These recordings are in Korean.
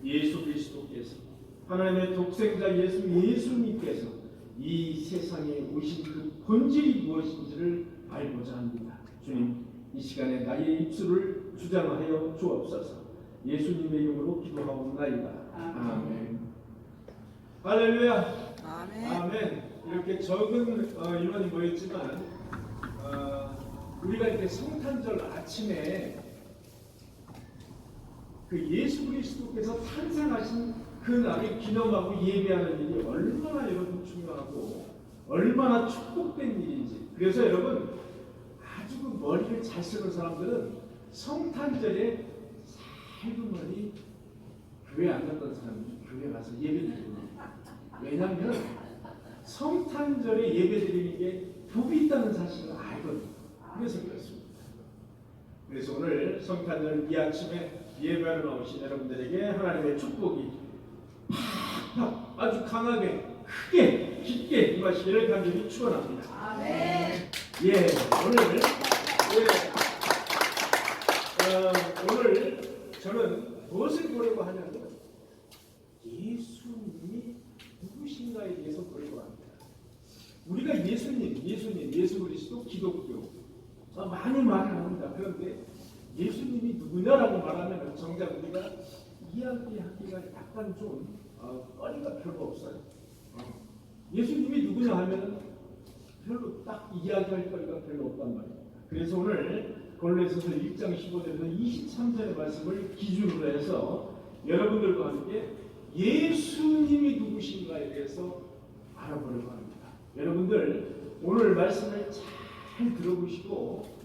예수 그리스도께서, 하나님의 독생자 예수님께서 이 세상에 오신 그 본질이 무엇인지를 알고자 합니다. 주님, 이 시간에 나의 입술을 주장하여 주옵소서. 예수님의 이름으로 기도하옵나이다. 아멘. 할렐루야. 아멘. 아멘. 이렇게 적은 인원이 모였지만 우리가 이렇게 성탄절 아침에 그 예수 그리스도께서 탄생하신 그 날을 기념하고 예배하는 일이 얼마나 여러분 중요하고 얼마나 축복된 일인지. 그래서 여러분 아주 그 머리를 잘 쓰는 사람들은 성탄절에 살금머리 교회 안 갔던 사람들이 교회 가서 예배드립니다. 왜냐하면 성탄절에 예배드리는 게 복이 있다는 사실을 알거든요. 그래서 그렇습니다. 그래서 오늘 성탄절 이 아침에 예배하러 나오신 여러분들에게 하나님의 축복이 팍팍 아주 강하게 크게 깊게 임하시기를 간절히 축원합니다. 아멘. 예, 오늘 저는 무엇을 보려고 하냐면 예수님이 누구신가에 대해서 보려고 합니다. 우리가 예수 그리스도, 기독교 많이 말을 합니다. 그런데 예수님이 누구냐라고 말하면 정작 우리가 이야기하기가 약간 좀 거리가 별로 없어요. 예수님이 누구냐 하면 별로 딱 이야기할 거리가 별로 없단 말입니다. 그래서 오늘 골로새서 1장 15절에서 23절의 말씀을 기준으로 해서 여러분들과 함께 예수님이 누구신가에 대해서 알아보려고 합니다. 여러분들 오늘 말씀을 잘 들어보시고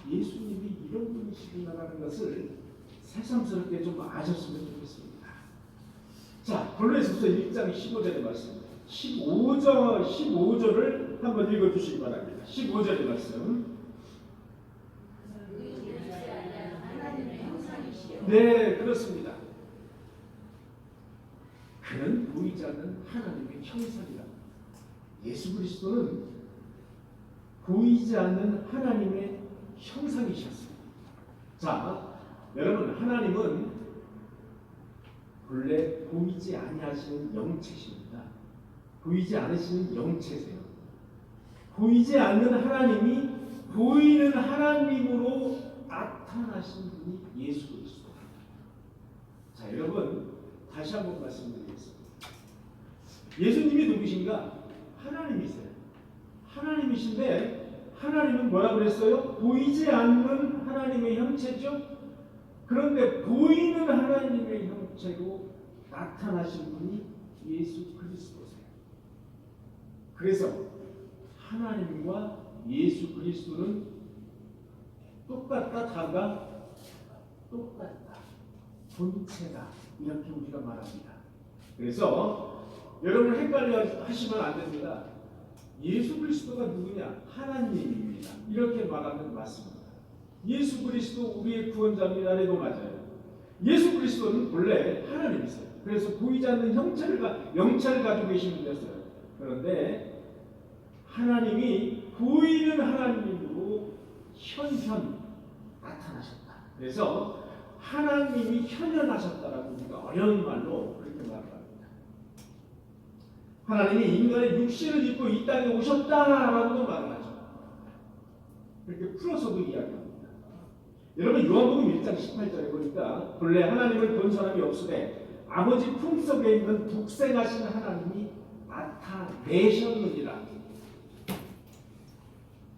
예수님이 이런 분이시구나라는 것을 새삼스럽게 좀 아셨으면 좋겠습니다. 자, 골로새서 1장 15절의 말씀, 15절을 한번 읽어주시기 바랍니다. 15절의 말씀. 네, 그렇습니다. 그는 보이지 않는 하나님의 형상이라. 예수 그리스도는 보이지 않는 하나님의 형상이셨습니다. 자, 여러분, 하나님은 본래 보이지 아니하시는 영체십니다. 보이지 않으시는 영체세요. 보이지 않는 하나님이 보이는 하나님으로 나타나신 분이 예수 그리스도. 자, 여러분 다시 한번 말씀드리겠습니다. 예수님이 누구신가? 하나님이세요. 하나님이신데 하나님은 뭐라고 그랬어요? 보이지 않는 하나님의 형체죠. 그런데 보이는 하나님의 형체로 나타나신 분이 예수 그리스도세요. 그래서 하나님과 예수 그리스도는 똑같다, 다가 똑같다, 본체다, 이렇게 우리가 말합니다. 그래서 여러분 헷갈려 하시면 안 됩니다. 예수 그리스도가 누구냐? 하나님입니다. 이렇게 말하면 맞습니다. 예수 그리스도 우리의 구원자입니다. 해도 맞아요. 예수 그리스도는 본래 하나님이세요. 그래서 보이지 않는 영체를 가지고 계신 분이었어요. 그런데 하나님이 보이는 하나님으로 현현 나타나셨다. 그래서 하나님이 현현하셨다라고 우리가 어려운 말로 그렇게 말합니다. 하나님이 인간의 육신을 입고 이 땅에 오셨다라고도 말을 하죠. 그렇게 풀어서도 이야기합니다. 여러분 요한복음 1장 18절에 보니까 본래 하나님을 본 사람이 없으되 아버지 품속에 있는 독생하신 하나님이 나타내셨느니라.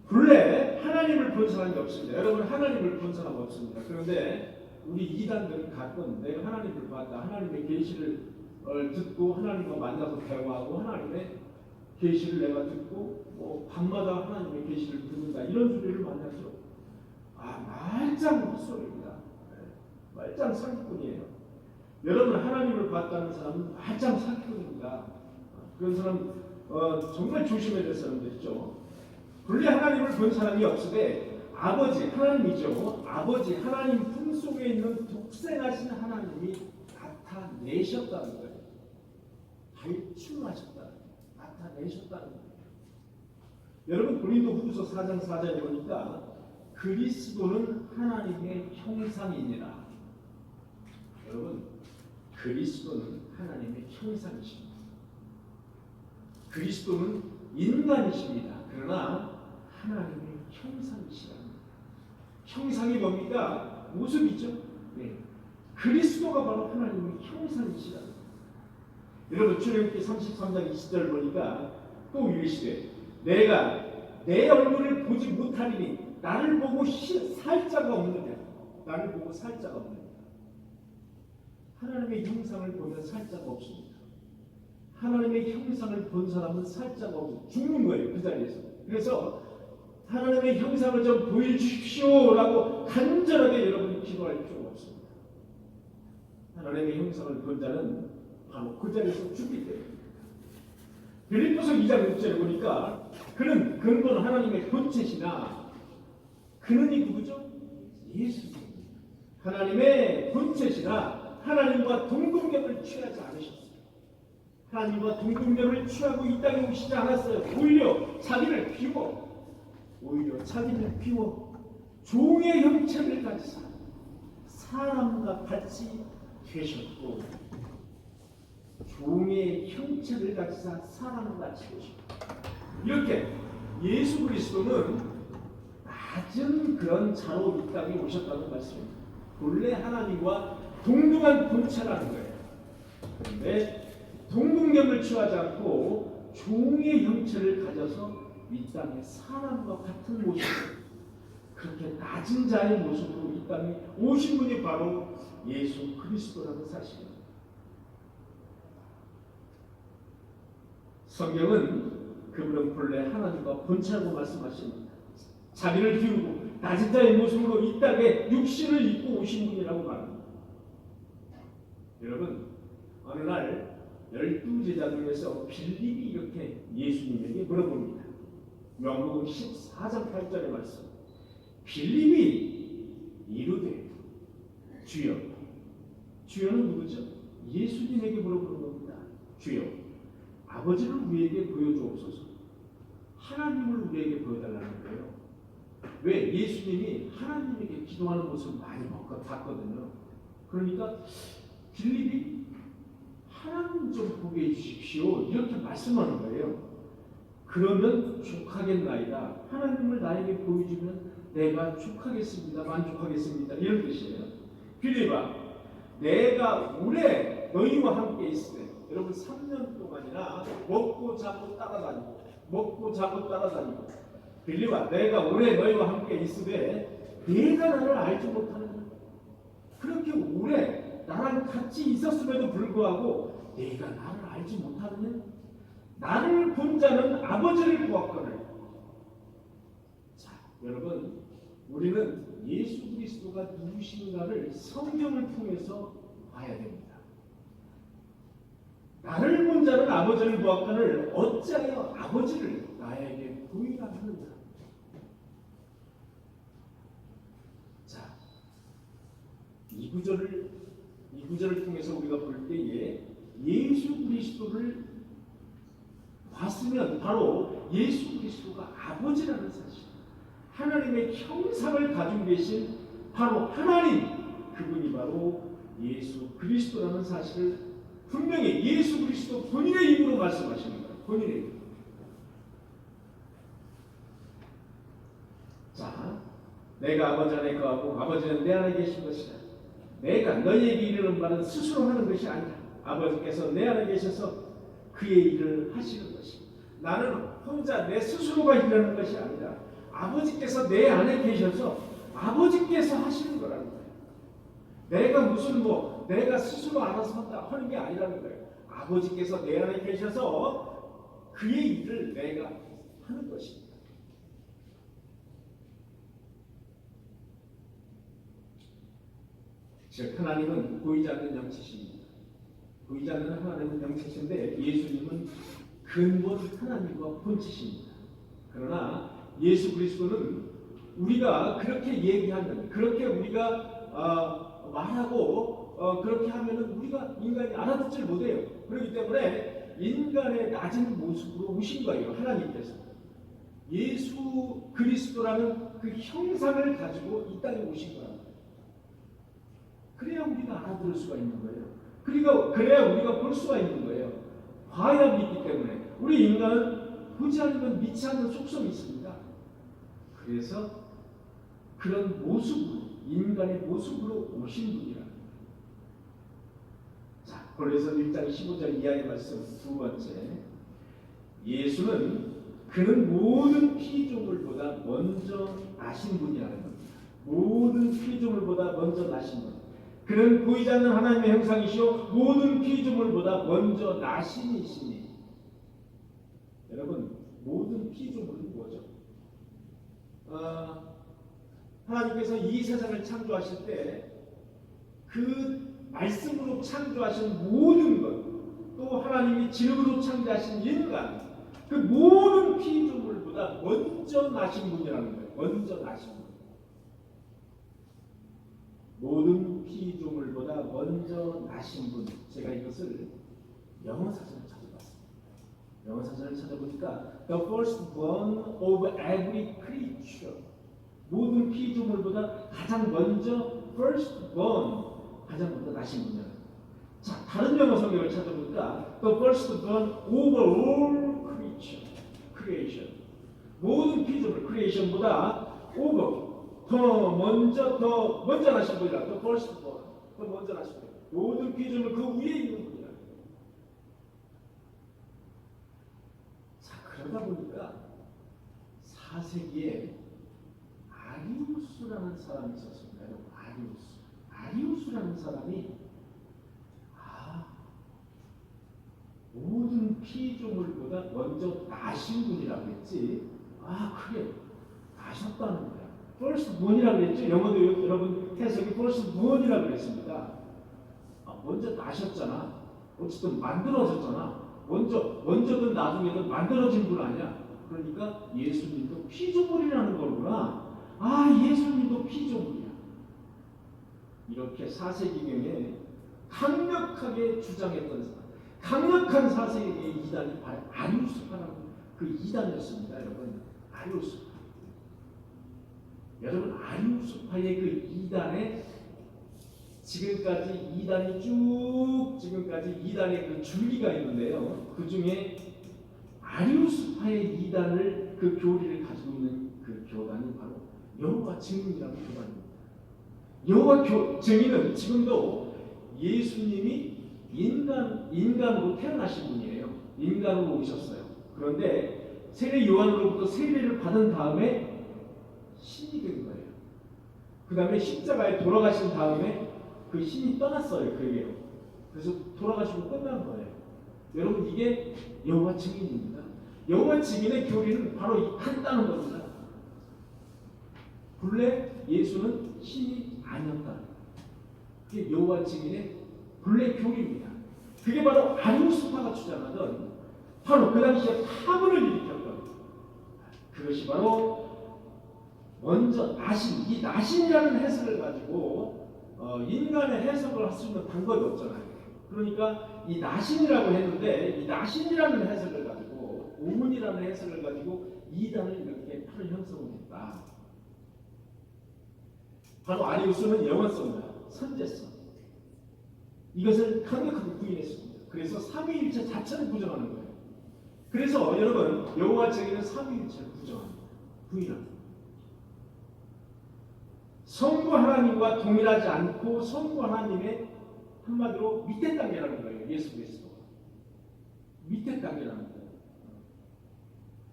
본래 하나님을 본 사람이 없습니다. 여러분 하나님을 본 사람 없습니다. 그런데 우리 이단들은 가끔 내가 하나님을 봤다, 하나님의 계시를 듣고 하나님과 만나서 대화하고 하나님의 계시를 내가 듣고 뭐 밤마다 하나님의 계시를 듣는다, 이런 소리를 많이 하죠. 말짱 헛소리입니다. 말짱 사기꾼이에요. 여러분 하나님을 봤다는 사람은 말짱 사기꾼입니다. 그런 사람 정말 조심해야 될 사람들이죠. 본래 하나님을 본 사람이 없으되 아버지, 하나님이죠. 아버지 하나님 품속에 있는 독생하신 하나님이 나타내셨다는 거예요. 발춤하셨다는 거예요. 나타내셨다는 거예요. 여러분 고린도후서 4장 4절에 보니까 그리스도는 하나님의 형상이니라. 여러분 그리스도는 하나님의 형상이십니다. 그리스도는 인간이십니다. 그러나 하나님의 형상이시랍니다. 형상이 뭡니까? 모습이죠. 네. 그리스도가 바로 하나님의 형상이시랍니다. 여러분 출애굽기 33장 20절 보니까 또 이르시되 내가 내 얼굴을 보지 못하리니 나를 보고 살자가 없느냐. 나를 보고 살자가 없느냐. 하나님의 형상을 보면 살자가 없습니다. 하나님의 형상을 본 사람은 살자가 없고 죽는 거예요. 그 자리에서. 그래서 하나님의 형상을 좀 보여주십시오라고 간절하게 여러분이 기도할 필요가 없습니다. 하나님의 형상을 본 자는 바로 그 자리에서 죽기 때문에. 빌립보서 2장 6절에 보니까 그는 근본 하나님의 본체시나 그는 누구죠? 예수입니다. 하나님의 본체시나 하나님과 동등력을 취하지 않으셨어요. 하나님과 동등력을 취하고 이 땅에 오시지 않았어요. 오히려 자기를 비워 종의 형체를 가지사 사람과 같이 되셨고 종의 형체를 가지사 사람과 같이 되셨고 이렇게 예수 그리스도는 낮은 그런 자로 이 땅에 오셨다는 말씀입니다. 본래 하나님과 동등한 본체라는 거예요. 그런데 동등력을 취하지 않고 종의 형체를 가져서 이 땅에 사람과 같은 모습으로 그렇게 낮은 자의 모습으로 이 땅에 오신 분이 바로 예수 그리스도라는 사실입니다. 성경은 그분은 본래 하나님과 본체라고 말씀하십니다. 자기를 비우고 낮은 자의 모습으로 이 땅에 육신을 입고 오신 분이라고 말합니다. 여러분 어느 날 12제자 중에서 빌립이 이렇게 예수님에게 물어봅니다. 요한복음 14장 8절의 말씀. 빌립이 이르되 주여. 주여는 누구죠? 예수님에게 물어보는 겁니다. 주여 아버지를 우리에게 보여주옵소서. 하나님을 우리에게 보여달라는 거예요. 왜? 예수님이 하나님에게 기도하는 모습을 많이 봤거든요. 그러니까 빌립이 하나님 좀 보게 해주십시오 이렇게 말씀하는 거예요. 그러면 족하겠나이다. 하나님을 나에게 보여주면 내가 족하겠습니다. 만족하겠습니다. 이런 뜻이에요. 빌립아 내가 오래 너희와 함께 있으되 여러분 3년 동안이나 먹고 자고 따라다니고 빌립아 내가 오래 너희와 함께 있으되 내가 나를 알지 못하느냐. 그렇게 오래 나랑 같이 있었음에도 불구하고 내가 나를 알지 못하느냐. 나를 본 자는 아버지를 보았거늘. 자, 여러분 우리는 예수 그리스도가 누구신가를 성경을 통해서 봐야 됩니다. 나를 본 자는 아버지를 보았거늘 어찌하여 아버지를 나에게 보이라 하느냐. 자, 이 구절을 통해서 우리가 볼 때에 예수 그리스도를 봤으면 바로 예수 그리스도가 아버지라는 사실, 하나님의 형상을 가지고 계신 바로 하나님, 그분이 바로 예수 그리스도라는 사실을 분명히 예수 그리스도 본인의 입으로 말씀하시는 거예요. 본인의 입으로. 자, 내가 아버지 안에 거하고 아버지는 내 안에 계신 것이다. 내가 너희에게 이르는 말은 스스로 하는 것이 아니다. 아버지께서 내 안에 계셔서 그의 일을 하시는 것이다. 나는 혼자 내 스스로가 일하는 것이 아니라 아버지께서 내 안에 계셔서 아버지께서 하시는 거라는 거예요. 내가 무슨 내가 스스로 알아서 하는 게 아니라는 거예요. 아버지께서 내 안에 계셔서 그의 일을 내가 하는 것입니다. 즉 하나님은 보이지 않는 영체십니다. 보이지 않는 하나님은 영체신데 예수님은 근본 하나님과 본체십니다. 그러나 예수 그리스도는 우리가 그렇게 얘기하면, 그렇게 우리가 말하고 그렇게 하면은 우리가 인간이 알아듣질 못해요. 그렇기 때문에 인간의 낮은 모습으로 오신 거예요. 하나님께서 예수 그리스도라는 그 형상을 가지고 이 땅에 오신 거예요. 그래야 우리가 알아들을 수가 있는 거예요. 그리고 그래야 우리가 볼 수가 있는 거예요. 봐야 믿기 때문에. 우리 인간은 보지 않으면 믿지 않는 속성이 있습니다. 그래서 그런 모습으로, 인간의 모습으로 오신 분이라는 거예요. 자, 그래서 1장 15절 이하의 말씀 두 번째, 예수는 그는 모든 피조물보다 먼저 나신 분이라는 겁니다. 모든 피조물보다 먼저 나신 분. 그는 보이지 않는 하나님의 형상이시오 모든 피조물보다 먼저 나신 이시니. 여러분, 모든 피조물은 뭐죠? 하나님께서 이 세상을 창조하실 때 그 말씀으로 창조하신 모든 것, 또 하나님이 질문으로 창조하신 인간, 그 모든 피조물보다 먼저 나신 분이라는 거예요. 먼저 나신 분. 모든 피조물보다 먼저 나신 분. 제가 이것을 영어 사전을 찾아봤습니다. 영어 사전을 찾아보니까 The firstborn of every creature. 모든 피조물보다 가장 먼저 firstborn, 가장 먼저 나신 분이에요. 자, 다른 영어 성경을 찾아보니까 The firstborn over all creation. 모든 피조물 creation보다 over, 더 먼저 나신 분이라. The firstborn, 더 먼저 나신 분. 모든 피조물 그 위에 있는 분이라. 자, 그러다 보니까 4세기에 아리우스라는 사람이 있었습니다. 아리우스라는 사람이 모든 피조물보다 먼저 나신 분이라고 했지. 그래, 나셨다는 거야. firstborn이라고 했죠. 영어도 여러분 해석이 firstborn이라고 그랬습니다. 먼저 나셨잖아. 어쨌든 만들어졌잖아. 먼저든 나중에든 만들어진 분 아니야. 그러니까 예수님도 피조물이라는 거구나. 예수님도 피조물이야. 이렇게 4세기경에 강력하게 주장했던 사람, 강력한 4세기의 이단이 바로 아리우스파라는 그 이단이었습니다. 여러분, 아리우스파. 여러분, 아리우스파의 그 이단에 지금까지 이단의 그 줄기가 있는데요. 그 중에 아리우스파의 이단을 그 교리를 가지고 있는 그 교단이 바로 여호와 증인이라는 교단입니다. 여호와 증인은 지금도 예수님이 인간으로 태어나신 분이에요. 인간으로 오셨어요. 그런데 세례 요한으로부터 세례를 받은 다음에 신이 된 거예요. 그 다음에 십자가에 돌아가신 다음에 그 신이 떠났어요. 그에게로. 그래서 돌아가시고 끝난 거예요. 여러분, 이게 여호와 증인입니다. 여호와 증인의 교리는 바로 한다는 겁니다. 본래 예수는 신이 아니었다. 그게 여호와 증인의 본래 교리입니다. 그게 바로 아리우스파가 주장하던, 바로 그 당시에 파문을 일으켰던, 그것이 바로 먼저 나신, 이 나신이라는 해석을 가지고 인간의 해석을 할 수 있는 방법이 없잖아요. 그러니까 이 나신이라고 했는데, 이 나신이라는 해석을 가지고, 오문이라는 해석을 가지고 이단을 이렇게 바로 형성했다. 바로 아리우스는 영원성과 선제성, 이것을 강력하게 부인했습니다. 그래서 삼위일체 자체를 부정하는 거예요. 그래서 여러분, 여호와 증인은 삼위일체를 부인합니다. 성부 하나님과 동일하지 않고 성부 하나님의 한마디로 밑에 단계라는 거예요. 예수 그리스도가 밑에 단계라는 거예요.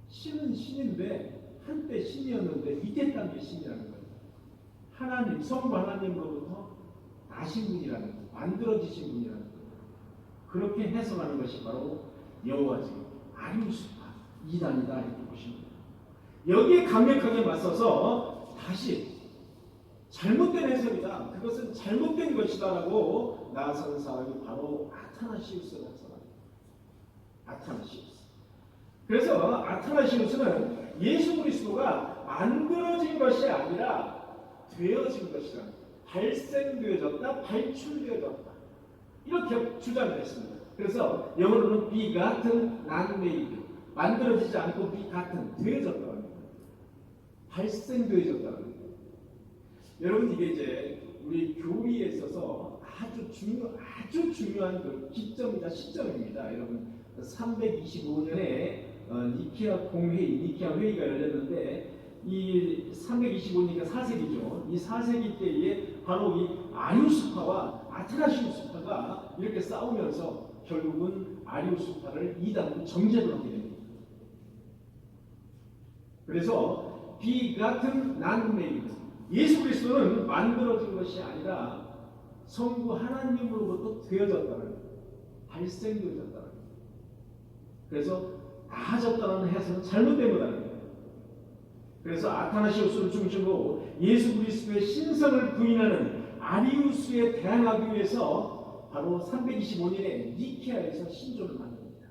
신은 신인데, 한때 신이었는데 밑에 단계 신이라는 거예요. 하나님, 성부 하나님으로부터 나신 분이라는 거예요. 만들어지신 분이라는 거예요. 그렇게 해석하는 것이 바로 여호와 증인, 아리우스파 이단이다, 이렇게 보십니다. 여기에 강력하게 맞서서 다시 잘못된 해석이다, 그것은 잘못된 것이다라고 나선 사람이 바로 아타나시우스라는 사람입니다. 아타나시우스. 그래서 아타나시우스는 예수 그리스도가 만들어진 것이 아니라 되어진 것이다, 발생되어졌다, 발출되어졌다, 이렇게 주장을 했습니다. 그래서 영어로는 begotten, not made, 만들어지지 않고 begotten, 되어졌다는 겁니다. 발생되어졌다는 겁니다. 여러분, 이게 이제 우리 교리에 있어서 아주 중요한 그 기점이자 시점입니다. 여러분 325년에 니케아 회의가 열렸는데 이 325년이니까 4세기죠. 이 4세기 때에 바로 이 아리우스파와 아테나시우스파가 이렇게 싸우면서 결국은 아리우스파를 이단으로 정죄를 하게 됩니다. 그래서 비가튼 난메이드 예수 그리스도는 만들어진 것이 아니라 성부 하나님으로부터 되어졌다는 거예요. 발생되어졌다는 거예요. 그래서 나아졌다는 해석은 잘못된 거다는 거예요. 그래서 아타나시우스를 중심으로 예수 그리스도의 신성을 부인하는 아리우스에 대항하기 위해서 바로 325년에 니케아에서 신조를 만듭니다.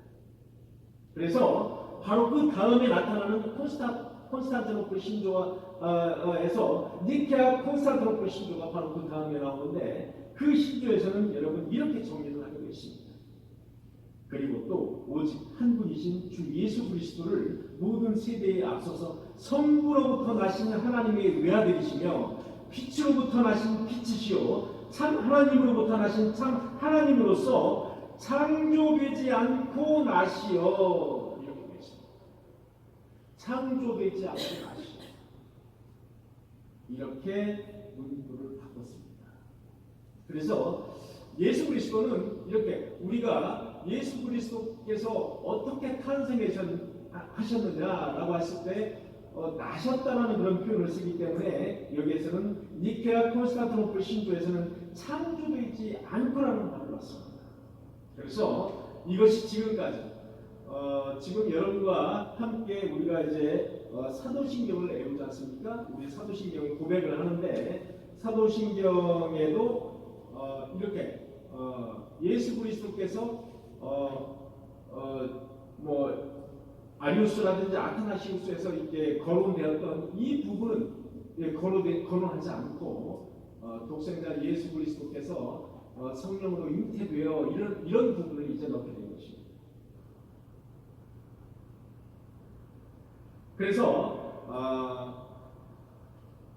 그래서 바로 그 다음에 나타나는 콘스탄티노플 신조에서 니케아 콘스탄티노플 신조가 바로 그 다음에 나오는데 그 신조에서는 여러분 이렇게 정리를 하게 되었습니다. 그리고 또 오직 한 분이신 주 예수 그리스도를 모든 세대에 앞서서 성부로부터 나신 하나님의 외아들이시며 빛으로부터 나신 빛이시요 참 하나님으로부터 나신 참 하나님으로서 창조되지 않고 나시어 이렇게 되어 있습니다. 창조되지 않고 나시어 이렇게 문구를 바꿨습니다. 그래서 예수 그리스도는 이렇게 우리가 예수 그리스도께서 어떻게 탄생하셨느냐라고 했을 때 나셨다라는 그런 표현을 쓰기 때문에 여기에서는 니케아 콘스탄티노플 신조에서는 창조되지 않고라는 말을 썼습니다. 그래서 이것이 지금까지 지금 여러분과 함께 우리가 이제 사도신경을 외우지 않습니까? 우리 사도신경의 고백을 하는데 사도신경에도 이렇게 예수 그리스도께서 아리우스라든지 아타나시우스에서 이렇게 거론되었던 이 부분은 거론하지 않고 독생자 예수 그리스도께서 성령으로 잉태되어 이런 부분을 이제 넣게 된 것입니다. 그래서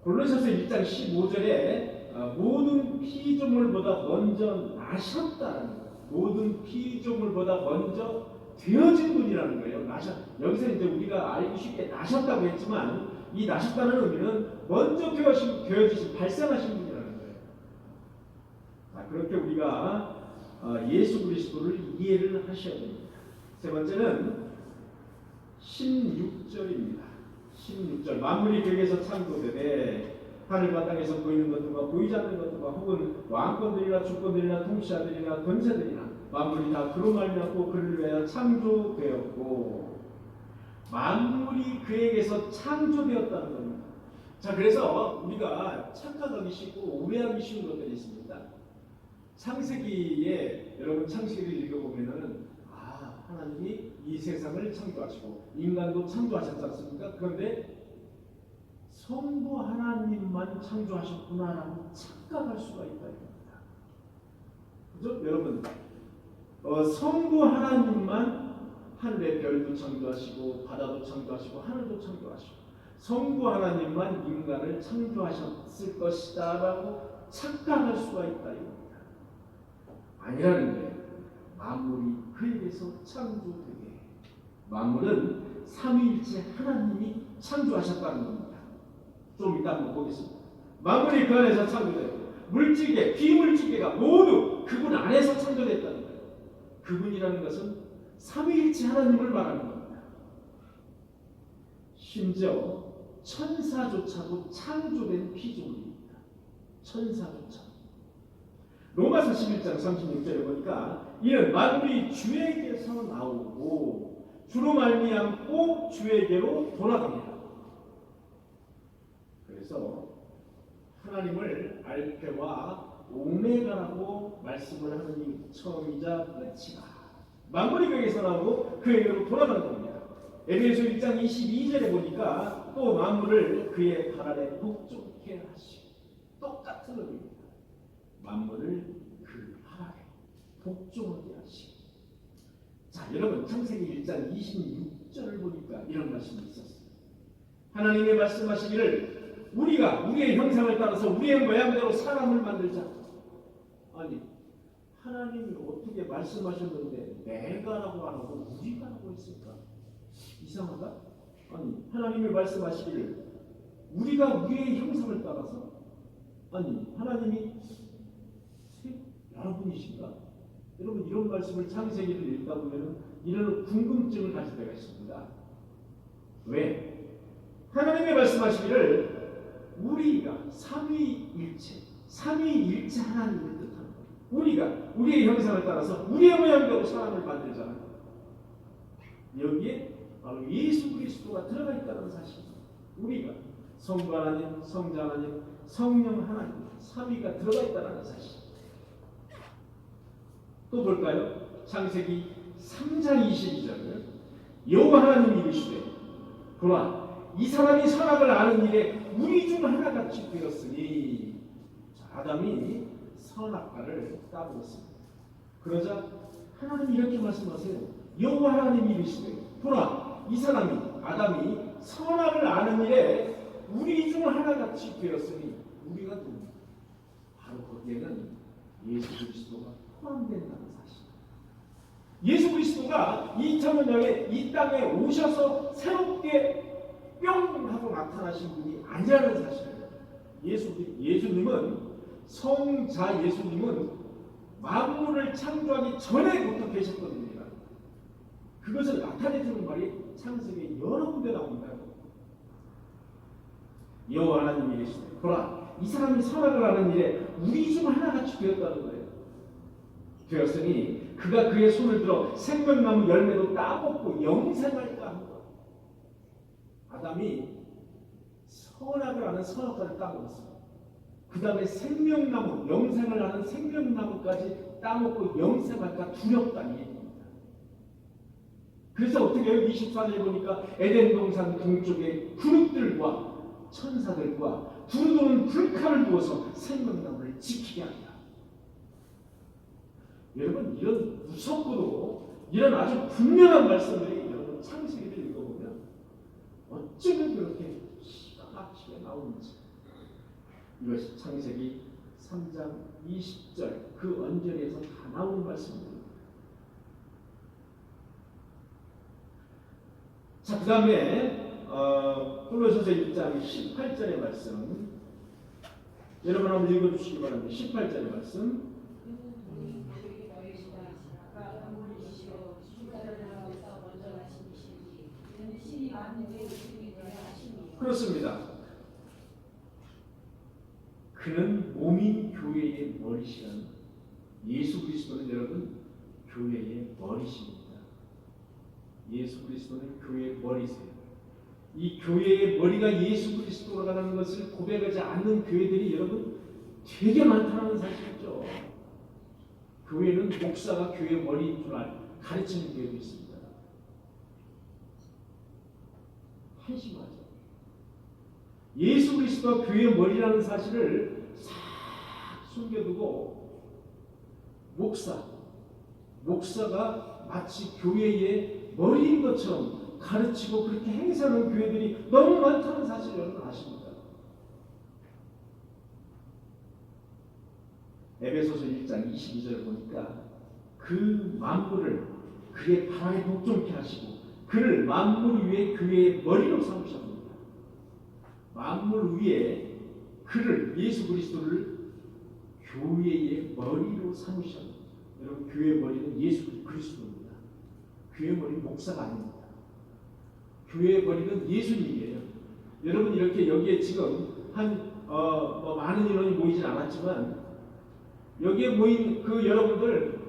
골로새서 1장 15절에 모든 피조물보다 먼저 나셨다는 거예요. 모든 피조물보다 먼저 되어진 분이라는 거예요. 여기서 이제 우리가 알기 쉽게 나셨다고 했지만 이 나셨다는 의미는 먼저 되어지신 발생하신 분이라는 거예요. 자, 그렇게 우리가 예수 그리스도를 이해를 하셔야 됩니다. 세 번째는 16절입니다. 16절 만물이 벽에서 창조되되 하늘과 땅에서 보이는 것들과 보이지 않는 것들과 혹은 왕권들이나 주권들이나 통치자들이나 권세들이나 만물이 다 그로 말미암고 그를 위하여 창조되었고 만물이 그에게서 창조되었다는 겁니다. 자, 그래서 우리가 착각하기 쉽고 오해하기 쉬운 것들이 있습니다. 창세기에 여러분 창세기를 읽어보면은 하나님이 이 세상을 창조하시고 인간도 창조하셨지 않습니까? 그런데 성부 하나님만 창조하셨구나라고 착각할 수가 있다 이겁니다. 그죠? 여러분 성부 하나님만 하늘의 별도 창조하시고 바다도 창조하시고 하늘도 창조하시고 성부 하나님만 인간을 창조하셨을 것이다 라고 착각할 수가 있다 이겁니다. 아니라는 거예요. 만물이 그에게서 창조되게 만물은 삼위일체 하나님이 창조하셨다는 겁니다. 좀 이따 한번 보겠습니다. 만물이 그 안에서 창조되고 물질계, 비물질계가 모두 그분 안에서 창조됐다는 거예요. 그분이라는 것은 삼위일체 하나님을 말하는 겁니다. 심지어 천사조차도 창조된 피조물입니다. 천사조차. 로마서 11장 36절에 보니까 이는 만물이 주에게서 나오고 주로 말미암고 주에게로 돌아갑니다. 그래서 하나님을 알페와 오메가라고 말씀을 하는 이 처음이자 끝이다. 만물이 그에게서 나오고 그에게로 돌아가는 겁니다. 에베소 1장 22절에 보니까 또 만물을 그의 발 아래 복종케 하시고 똑같은 의미입니다. 만물을 그 발 아래 복종하게 하시고. 자, 여러분 창세기 1장 26절을 보니까 이런 말씀이 있었어요. 하나님의 말씀하시기를 우리가 우리의 형상을 따라서 우리의 모양대로 사람을 만들자. 아니 하나님이 어떻게 말씀하셨는데 내가라고 안 하고 우리가라고 했을까? 이상하다? 아니, 하나님이 말씀하시기를 우리가 우리의 형상을 따라서, 아니, 하나님이 여러분이신가? 여러분, 이런 말씀을 창세기를 읽다 보면 이런 궁금증을 가질 때가 있습니다. 왜? 하나님이 말씀하시기를 우리가 삼위일체 하나님을 뜻하는 거예요. 우리가 우리의 형상을 따라서 우리의 모양대로 사람을 만들잖아요. 여기에 바로 예수 그리스도가 들어가 있다는 사실입니다. 우리가 성부 하나님, 성자 하나님, 성령 하나님, 삼위가 들어가 있다는 사실. 또 볼까요? 창세기 3장 22절은 여호와 하나님이 이르시되 보라 이 사람이 선악을 아는 일에 우리 중 하나같이 되었으니, 아담이 선악과를 따먹었습니다. 그러자 하나님이 이렇게 말씀하세요. 여호와 하나님이 이르시되 보라 이 사람이 아담이 선악을 아는 일에 우리 중 하나같이 되었으니, 우리가 누구? 바로 거기에는 예수 그리스도가 포함된다는 사실. 예수 그리스도가 2000년 이 땅에 오셔서 새롭게 뿅 하고 나타나신 분이 아니라는 사실입니다. 예수님은 성자 예수님은 만물을 창조하기 전에부터 계셨던 분이라. 그것을 나타내주는 말이 창세기에 여러 군데 나옵니다. 여호와 하나님이 이르시되 보라 이 사람이 선악을 하는 일에 우리 중 하나같이 되었다는 거예요. 되었으니 그가 그의 손을 들어 생명나무 열매도 따먹고 영생할까 하는 것. 아담이 선악을 하는 선악과를 따먹었어요. 그 다음에 생명나무, 영생을 하는 생명나무까지 따먹고 영생할까 두렵다는 얘기입니다. 그래서 어떻게 해요? 24절에 보니까 에덴 동산 동쪽에 그룹들과 천사들과 부르는 불칼을 두어서 생명나무를 지키게 한다. 여러분, 이런 무섭고도 이런 아주 분명한 말씀들이 여러분 창세기를 읽어보면 어쩌면 그렇게 기가 막히게 나오는지. 이것이 창세기 3장 20절 그 언저리에서 다 나오는 말씀입니다. 자, 그 다음에 골로새서 1장 18절의 말씀 여러분 한번 읽어주시기 바랍니다. 18절의 말씀. 그렇습니다. 그는 몸인 교회의 머리시라는 예수 그리스도는 여러분 교회의 머리십니다. 예수 그리스도는 교회의 머리세요. 이 교회의 머리가 예수 그리스도라는 것을 고백하지 않는 교회들이 여러분 되게 많다는 사실이죠. 교회는 목사가 교회의 머리인 줄 가르치는 교회도 있습니다. 한심하죠. 예수 그리스도가 교회의 머리라는 사실을 싹 숨겨두고 목사가 마치 교회의 머리인 것처럼 가르치고 그렇게 행사하는 교회들이 너무 많다는 사실을 여러분 아십니까? 에베소서 1장 22절을 보니까 그 만물을 그의 발 아래 복종케 하시고 그를 만물 위에 교회의 머리로 삼으셨습니다. 만물 위에 그를 예수 그리스도를 교회의 머리로 삼으셨습니다. 여러분 교회의 머리는 예수 그리스도입니다. 교회의 머리는 목사가 아닙니다. 교회의 머리는 예수님이에요. 여러분 이렇게 여기에 지금 많은 인원이 모이진 않았지만 여기에 모인 그 여러분들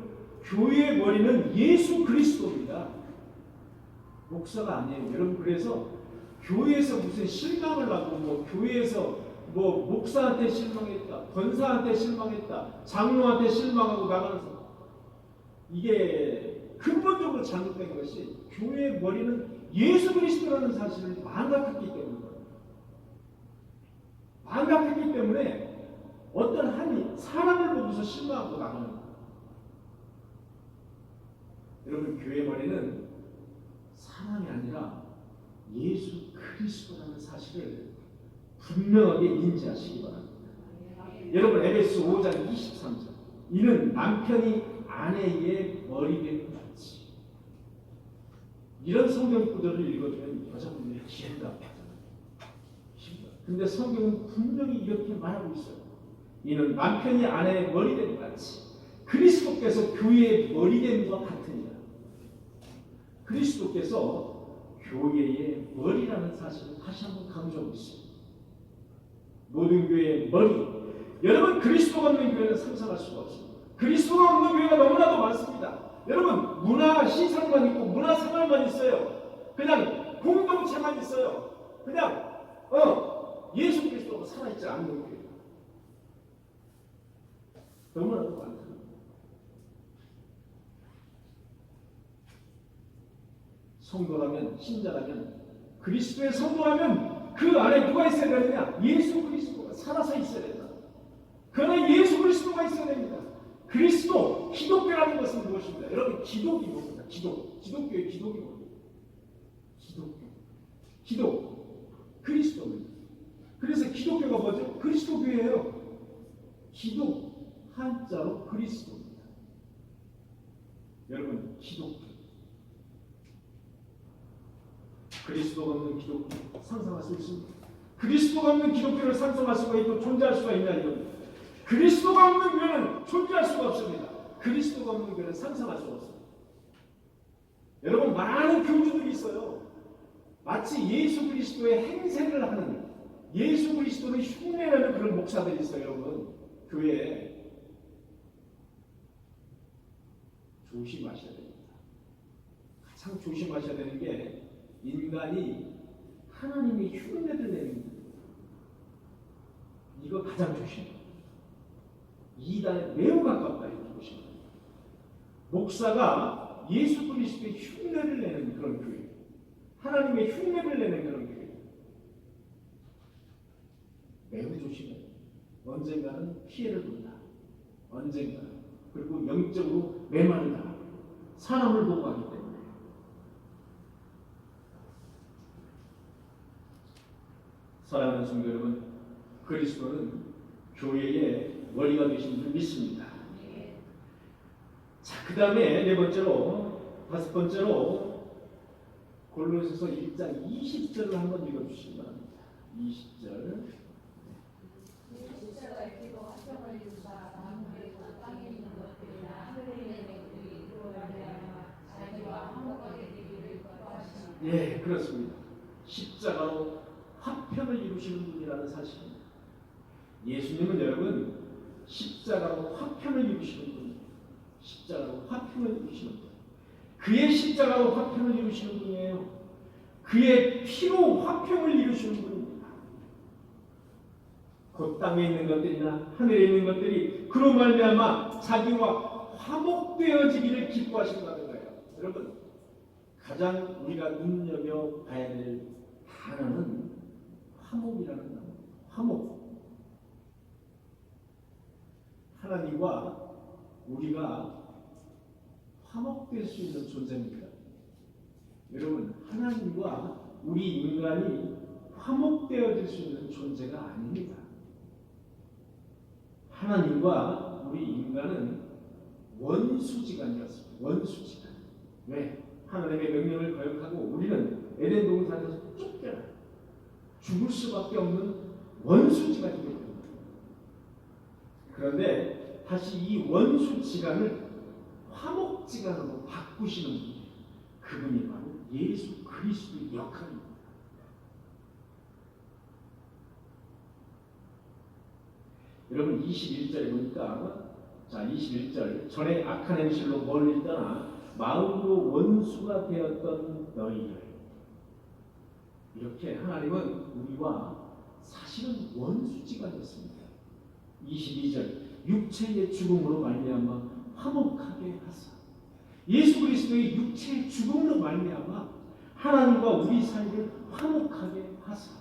교회의 머리는 예수 그리스도입니다. 목사가 아니에요. 여러분 그래서 교회에서 무슨 실망을 하고 교회에서 목사한테 실망했다, 권사한테 실망했다, 장로한테 실망하고 나가면서 이게 근본적으로 잘못된 것이 교회의 머리는 예수 그리스도라는 사실을 망각했기 때문입니다. 망각했기 때문에 어떤 한 사람을 보고서 실망하고 나가는 거예요. 여러분 교회의 머리는 사람이 아니라 예수 그리스도라는 사실을 분명하게 인지하시기 바랍니다. 여러분 에베소 5장 23절 이는 남편이 아내의 머리됨 같이. 이런 성경 구절을 읽어주면 여자분들이 기한다고 하잖아요. 근데 성경은 분명히 이렇게 말하고 있어요. 이는 남편이 아내의 머리됨 같이 그리스도께서 교회의 머리됨과 같으니라. 그리스도께서 교회의 머리라는 사실을 다시 한번 강조하고 있습니다. 모든 교회의 머리. 여러분, 그리스도가 없는 교회는 상상할 수가 없습니다. 그리스도가 없는 교회가 너무나도 많습니다. 여러분, 문화 시설만 있고 문화 생활만 있어요. 그냥 공동체만 있어요. 그냥 예수 그리스도가 살아있지 않는 교회. 너무나도 많다. 성도라면, 신자라면, 그리스도의 성도라면 그 안에 누가 있어야 되느냐? 예수 그리스도가 살아서 있어야 된다. 그 안에 예수 그리스도가 있어야 됩니다. 그리스도, 기독교라는 것은 무엇입니까? 여러분, 기독이 뭡니까? 기독교의 기독이 뭡니까? 기독, 그리스도입니다. 그래서 기독교가 뭐죠? 그리스도교예요. 기독, 한자로 그리스도입니다. 여러분, 기독교. 그리스도가 없는 기독교 상상할 수 있습니다. 그리스도가 없는 기독교를 상상할 수가 있고 존재할 수가 있냐 이겁니다. 그리스도가 없는 교회는 존재할 수가 없습니다. 그리스도가 없는 교회는 상상할 수가 없습니다. 여러분, 많은 교주들이 있어요. 마치 예수 그리스도의 행세를 하는, 예수 그리스도를 흉내내는 그런 목사들이 있어요. 여러분, 교회에 조심하셔야 됩니다. 가장 조심하셔야 되는 게 인간이 하나님의 흉내를 내는 거예요. 이거 가장 조심해요. 이단에 매우 가깝다 이렇게 보시면 돼요. 목사가 예수 그리스도의 흉내를 내는 그런 교회, 하나님의 흉내를 내는 그런 교회, 매우 조심해요. 언젠가는 피해를 본다. 언젠가는. 그리고 영적으로 메마르다. 사람을 보고 하기 때문에. 사랑하는 성도 여러분, 그리스도는 교회의 머리가 되신 줄 믿습니다. 자, 그 다음에 네 번째로, 다섯 번째로 골로새서 1장 20절을 한번 읽어주시기 바랍니다. 20절. 예, 그렇습니다. 십자가로 화평을 이루시는 분이라는 사실입니다. 예수님은 여러분 십자가로 화평을 이루시는 분, 십자가로 화평을 이루시는 분, 그의 십자가로 화평을 이루시는 분이에요. 그의 피로 화평을 이루시는 분입니다. 곧 땅에 있는 것들이나 하늘에 있는 것들이 그로 말미암아 자기와 화목되어지기를 기뻐하신다는 거예요. 여러분, 가장 우리가 눈여겨봐야 될 단어는 화목이라는 단어. 화목. 하나님과 우리가 화목될 수 있는 존재입니다. 여러분, 하나님과 우리 인간이 화목되어질 수 있는 존재가 아닙니다. 하나님과 우리 인간은 원수지간이었습니다. 원수지간. 왜? 하나님의 명령을 거역하고 우리는 에덴 동산에서 쫓겨나 죽을 수밖에 없는 원수지간이기 때문에. 그런데 다시 이 원수지간을 화목지간으로 바꾸시는 분이, 그분이 바로 예수 그리스도의 역할입니다. 여러분 21절에 보니까, 자 21절, 전에 악한 행실로 멀리 떠나 마음으로 원수가 되었던 너희를, 이렇게 하나님은 우리와 사실은 원수지간이었습니다. 22절, 육체의 죽음으로 말미암아 화목하게 하사. 예수 그리스도의 육체의 죽음으로 말미암아 하나님과 우리 사이를 화목하게 하사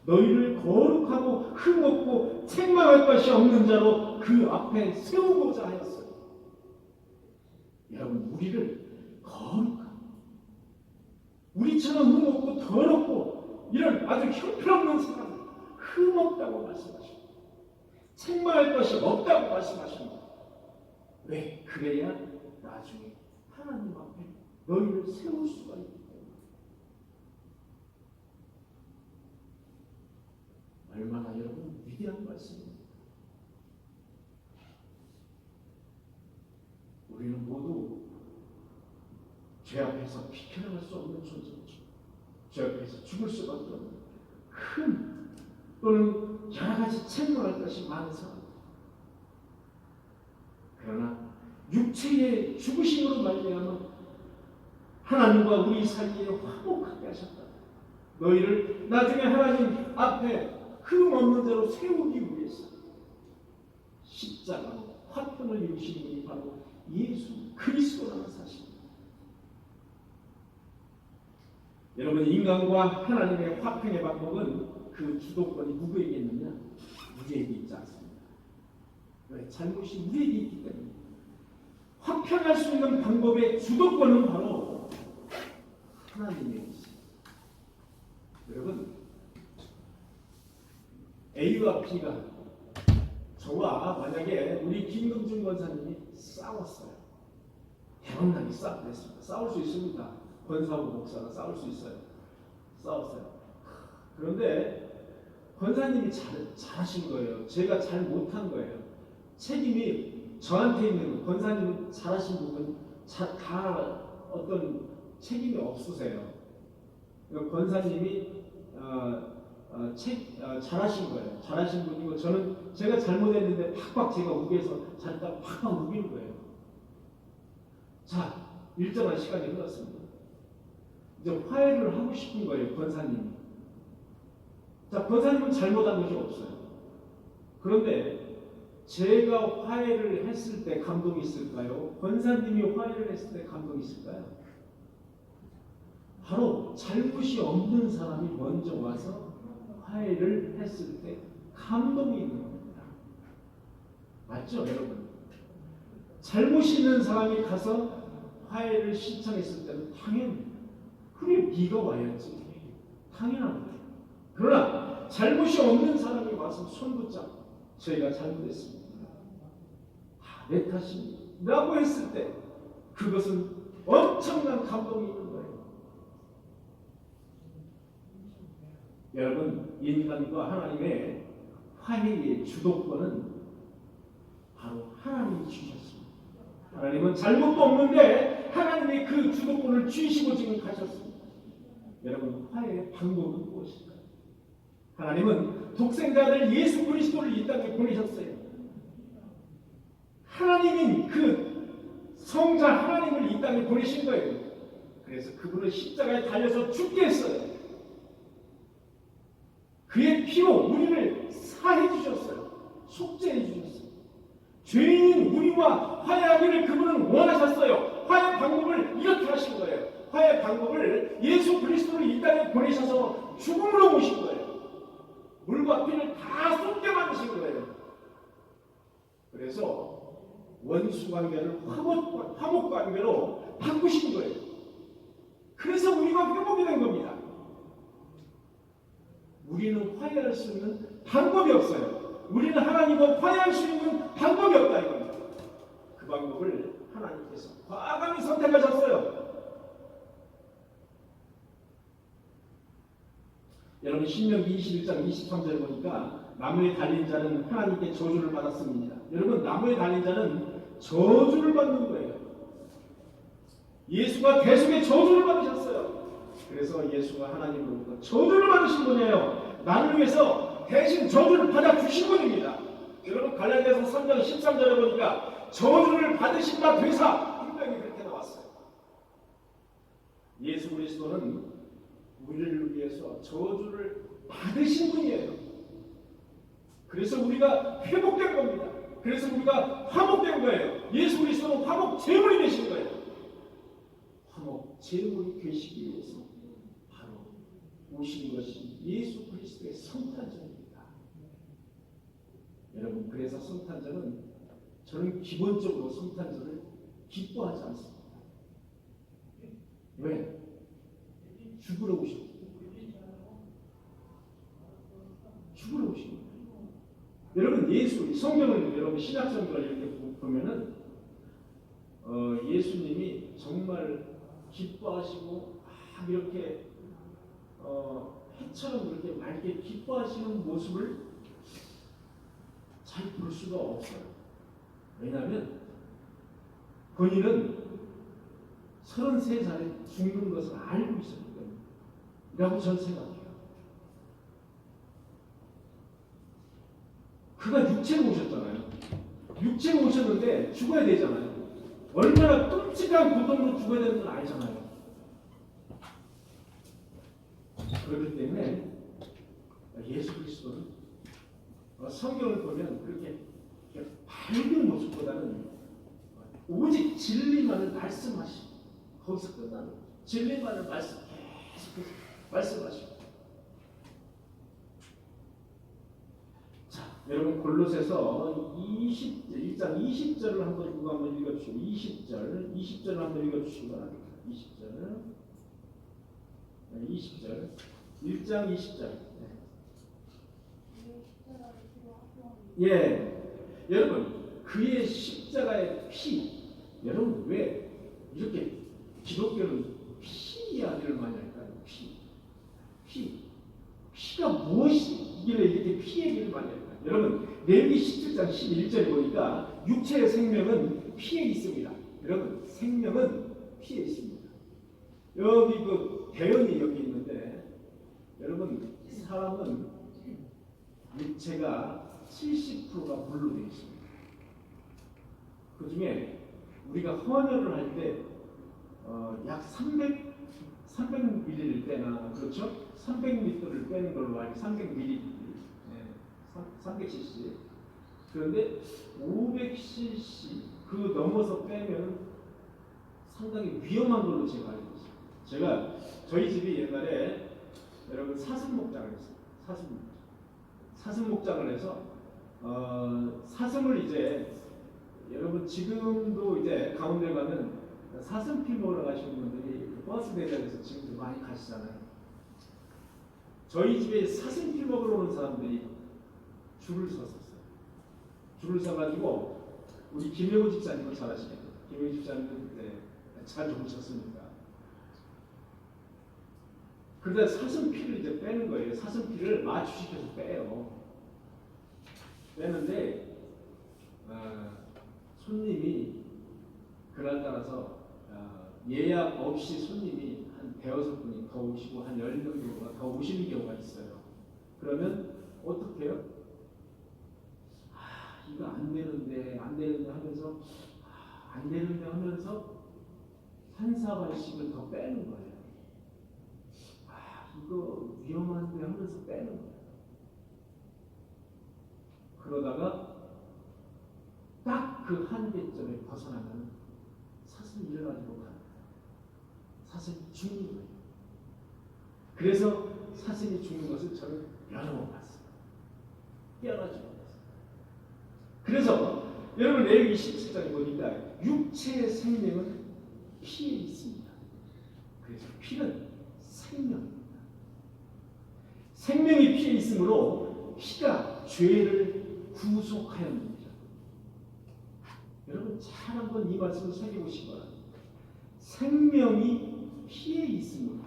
너희를 거룩하고 흠없고 책망할 것이 없는 자로 그 앞에 세우고자 하였어요. 여러분, 우리를 거룩하고 우리처럼 흠없고 더럽고 이런 아주 형편없는 사람, 흠없다고 말씀하십니다. 책망할 것이 없다고 말씀하십니다. 그래야 나중에 하나님 앞에 너희를 세울 수가 있기 때문에. 얼마나 여러분 위대한 말씀입니다. 우리는 모두 죄 앞에서 비켜나갈 수 없는 존재죠. 죄 앞에서 죽을 수밖에 없는 큰 또는 여러 가지 책망할 것이 많은 사람. 그러나 육체의 죽으심으로 말미암아 하나님과 우리 사이에 화목하게 하셨다. 너희를 나중에 하나님 앞에 흠 없는 대로 세우기 위해서 십자가로 화평을 이루신 분이 바로 예수 그리스도라는 사실입니다. 여러분, 인간과 하나님의 화평의 방법은 그 주도권이 누구에게 있느냐? 우리에게 있지 않습니다. 왜? 잘못이 우리에게 있기 때문에. 화평할 수 있는 방법의 주도권은 바로 하나님에게 있습니다. 여러분, A와 B가 저와 만약에 우리 김금준 권사님이 싸웠어요. 대박나게 싸웠습니다. 싸울 수 있습니다. 권사하고 목사가 싸울 수 있어요. 싸웠어요. 그런데 권사님이 잘하신 거예요. 제가 잘 못한 거예요. 책임이 저한테 있는, 권사님은 잘하신 부분 다 어떤 책임이 없으세요. 권사님이 잘하신 거예요. 잘하신 분이고 저는 제가 잘못했는데 팍팍 제가 우겨서 잘했다 팍팍 우기는 거예요. 자, 일정한 시간이 흘렀습니다. 이제 화해를 하고 싶은 거예요, 권사님이. 자, 권사님은 잘못한 것이 없어요. 그런데 제가 화해를 했을 때 감동이 있을까요? 권사님이 화해를 했을 때 감동이 있을까요? 바로 잘못이 없는 사람이 먼저 와서 화해를 했을 때 감동이 있는 겁니다. 맞죠, 여러분? 잘못이 있는 사람이 가서 화해를 신청했을 때는 당연히 그게 네가 와야지. 당연한 거예요. 그러나 잘못이 없는 사람이 와서 손 붙잡고 저희가 잘못했습니다. 다 내 탓입니다. 라고 했을 때 그것은 엄청난 감동이 있는 거예요. 여러분, 인간과 하나님의 화해의 주도권은 바로 하나님이 주셨습니다. 하나님은 잘못도 없는데 하나님이 그 주도권을 주시고 지금 가셨습니다. 여러분, 화해의 방법은 무엇일까요? 하나님은 독생자를 예수 그리스도를 이 땅에 보내셨어요. 하나님인 그 성자 하나님을 이 땅에 보내신 거예요. 그래서 그분은 십자가에 달려서 죽게 했어요. 그의 피로 우리를 사해 주셨어요. 속죄해 주셨어요. 죄인인 우리와 화해하기를 그분은 원하셨어요. 화해 방법을 이렇게 하신 거예요. 화해 방법을 예수 그리스도를 이 땅에 보내셔서 죽음으로 모신 거예요. 물과 피를 다 쏟게 만드신 거예요. 그래서 원수 관계를 화목 관계로 바꾸신 거예요. 그래서 우리가 회복이 된 겁니다. 우리는 화해할 수 있는 방법이 없어요. 우리는 하나님과 화해할 수 있는 방법이 없다 이겁니다. 그 방법을 하나님께서 과감히 선택하셨어요. 여러분, 신명기 21장 23절에 보니까 나무에 달린 자는 하나님께 저주를 받았습니다. 여러분, 나무에 달린 자는 저주를 받는 거예요. 예수가 대속의 저주를 받으셨어요. 그래서 예수가 하나님으로부터 저주를 받으신 분이에요. 나를 위해서 대신 저주를 받아 주신 분입니다. 여러분, 갈라디아서 3장 13절에 보니까 저주를 받으신 바 되사 분명히 그렇게 나왔어요. 예수 그리스도는 우리를 위해서 저주를 받으신 분이에요. 그래서 우리가 회복된 겁니다. 그래서 우리가 화목된 거예요. 예수 그리스도는 화목 제물이 되신 거예요. 화목 제물이 되시기 위해서 바로 오신 것이 예수 그리스도의 성탄절입니다. 여러분, 그래서 성탄절은 저는 기본적으로 성탄절을 기뻐하지 않습니다. 왜? 죽으러 오셨고 죽으러 오신 거예요. 여러분, 예수 성경을 여러분 신약 성경을 이렇게 보면은 예수님이 정말 기뻐하시고 막 이렇게 해처럼 이렇게 맑게 기뻐하시는 모습을 잘 볼 수가 없어요. 왜냐하면 본인은 33살에 죽는 것을 알고 있었기 때문에 라고 저는 생각해요. 그가 육체로 오셨잖아요. 육체로 오셨는데 죽어야 되잖아요. 얼마나 끔찍한 고통으로 죽어야 되는 건 알잖아요. 그렇기 때문에 예수 그리스도는 성경을 보면 그렇게 밝은 모습보다는 오직 진리만을 말씀하시고 거기서 끝나는 거죠. 진리만을 계속 말씀하시고. 자, 여러분 골로새서 1장 20절을 한번 누가 한번 읽어주시고 20절을 한번 읽어주시기 바랍니다. 20절 1장 20절. 예, 여러분 그의 십자가의 피, 여러분 왜 이렇게 기독교는 피 이야기를 많이 할까요? 피가 무엇이길래 이렇게 피 얘기를 많이 할까요? 여러분 레위기 17장 11절에 보니까 육체의 생명은 피에 있습니다. 여러분 생명은 피에 있습니다. 여기 그 대연이 여기 있는데 여러분 사람은 육체가 70%가 물로 되어 있습니다. 그 중에 우리가 헌혈을 할 때 약 300ml를 빼나 그렇죠? 300ml를 빼는 걸로 알고 300ml, 300cc. 그런데 500cc 그 넘어서 빼면 상당히 위험한 걸로 제가 알고 있어요. 저희 집이 옛날에 여러분 사슴목장을 했어요. 사슴목장을 해서 사슴을 이제 여러분 지금도 이제 가운데 가면 사슴피 먹으러 가시는 분들이 버스 대절에서 지금도 많이 가시잖아요. 저희 집에 사슴피 먹으러 오는 사람들이 줄을 섰었어요. 줄을 서가지고 우리 김여구 집사님은 잘 아시겠죠? 김여구 집사님은 잘 오셨으니까. 그런데 사슴피를 이제 빼는 거예요. 사슴피를 마취시켜서 빼요. 빼는데 손님이 그날따라서 예약 없이 손님이 한 100~6분이 더 오시고 한 10명 정도가 더 오시는 경우가 있어요. 그러면 어떻게 해요? 이거 안 되는데 하면서 안 되는데 하면서 한 사발씩을 더 빼는 거예요. 이거 위험한데 하면서 빼는 거예요. 그러다가 딱 그 한계점에 벗어나면 사슴이 일어나지고 갑니다. 사슴이 죽는 거예요. 그래서 사슴이 죽는 것을 저는 여러 번 봤어요. 깨어나지고 봤어요. 그래서 여러분 레위기 17장에 보니까 육체의 생명은 피에 있습니다. 그래서 피는 생명입니다. 생명이 피에 있으므로 피가 죄를 구속하였느니라. 여러분 잘 한번 이 말씀을 새겨보시기 바랍니다. 생명이 피에 있으므로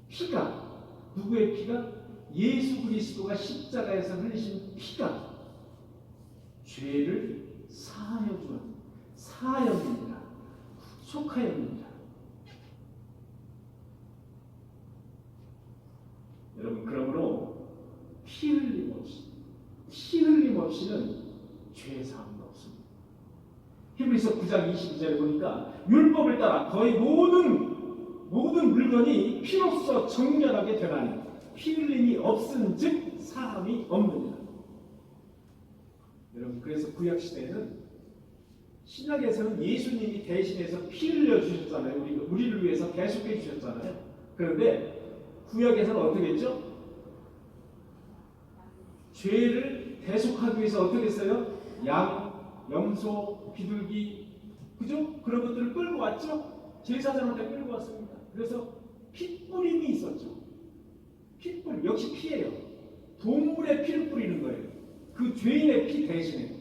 피가 누구의 피가? 예수 그리스도가 십자가에서 흘리신 피가 죄를 사하였느니라. 구속하였느니라. 여러분 그러므로 피 흘림 없이는 죄 사함도 없습니다. 히브리서 9장 22절에 보니까 율법을 따라 거의 모든 물건이 피로써 정결하게 되나니 피 흘림이 없은즉 사함이 없느니라. 여러분 그래서 구약 시대에는 신약에서는 예수님이 대신해서 피 흘려 주셨잖아요. 우리를 위해서 대속해 주셨잖아요. 그런데 구약에서는 어떻게 했죠? 죄를 대속하기 위해서 어떻게 했어요? 양, 염소, 비둘기, 그죠? 그런 것들을 끌고 왔죠? 제사장한테 끌고 왔습니다. 그래서 핏뿌림이 있었죠. 핏뿌림, 역시 피예요. 동물의 피를 뿌리는 거예요. 그 죄인의 피 대신에.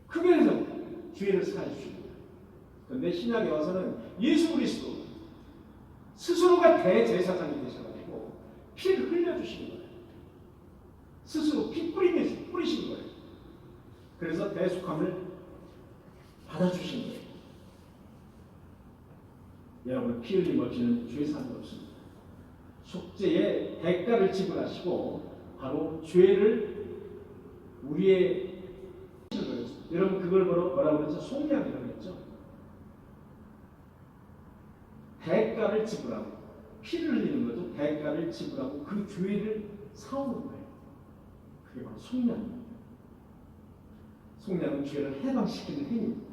그래서 죄를 사해 주십니다. 그런데 신약에 와서는 예수 그리스도 스스로가 대제사장이 되셔가지고 피를 흘려주시는 거예요. 스스로 피 뿌리시는 거예요. 그래서 대속함을 받아주신 거예요. 여러분, 피 흘림 없이는 죄 사함이 없습니다. 속죄의 대가를 지불하시고 바로 죄를 우리의 여러분, 그걸 뭐라고 그랬죠? 속량이라고 했죠. 대가를 지불하고, 피를 흘리는 것도 대가를 지불하고 그 죄를 사오는 거예요. 그게 바로 속량입니다. 속량은 죄를 해방시키는 행위입니다.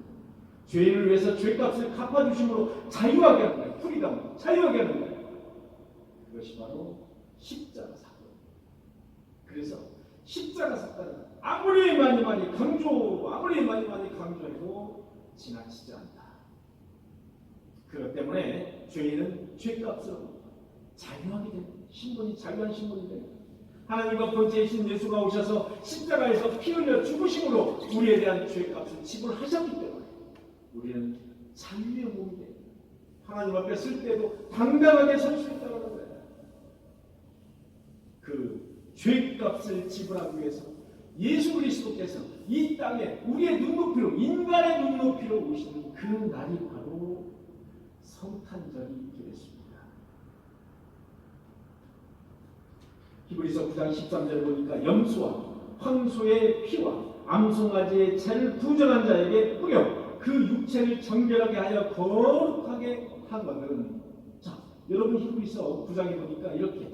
죄인을 위해서 죄값을 갚아주심으로 자유하게 하는 거예요. 프리덤, 자유하게 하는 거예요. 그것이 바로 십자가 사건. 그래서 십자가 사건은 아무리 많이 강조해도 지나치지 않다. 그렇기 때문에 죄인은 죄값으로 자유하게 됩니다. 신분이 자유한 신분이 됩니다. 하나님과 번제이신 예수가 오셔서 십자가에서 피 흘려 죽으심으로 우리에 대한 죄값을 지불하셨기 때문에 우리는 자유의 몸이 됩니다. 하나님 앞에 쓸 때도 당당하게 설 수 있다는 거예요. 그 죄값을 지불하기 위해서 예수 그리스도께서 이 땅에 우리의 눈높이로, 인간의 눈높이로 오시는 그 날이 바로 성탄절이 되겠습니다. 히브리서 9장 13절을 보니까 염소와 황소의 피와 암송아지의 채를 부정한 자에게 뿌려 그 육체를 정결하게 하여 거룩하게 하거든. 자, 여러분, 히브리서 9장에 보니까 이렇게